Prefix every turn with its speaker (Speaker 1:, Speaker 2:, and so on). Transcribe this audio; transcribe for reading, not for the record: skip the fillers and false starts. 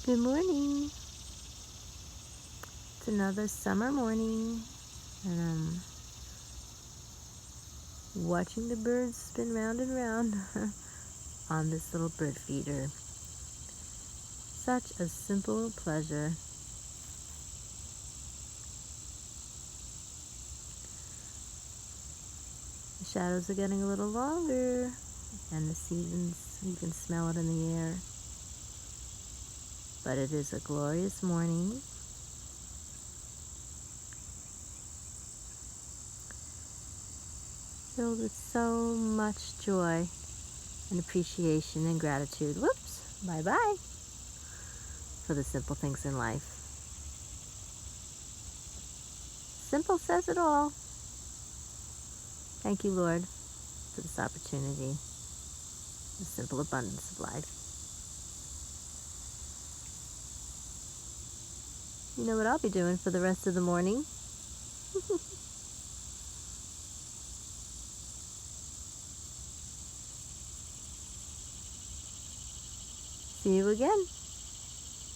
Speaker 1: Good morning. It's another summer morning, and I'm watching the birds spin round and round on this little bird feeder. Such a simple pleasure. The shadows are getting a little longer, and the seasons, you can smell it in the air. But it is a glorious morning. Filled with so much joy and appreciation and gratitude. Whoops, bye-bye. For the simple things in life. Simple says it all. Thank you, Lord, for this opportunity, the simple abundance of life. You know what I'll be doing for the rest of the morning? See you again.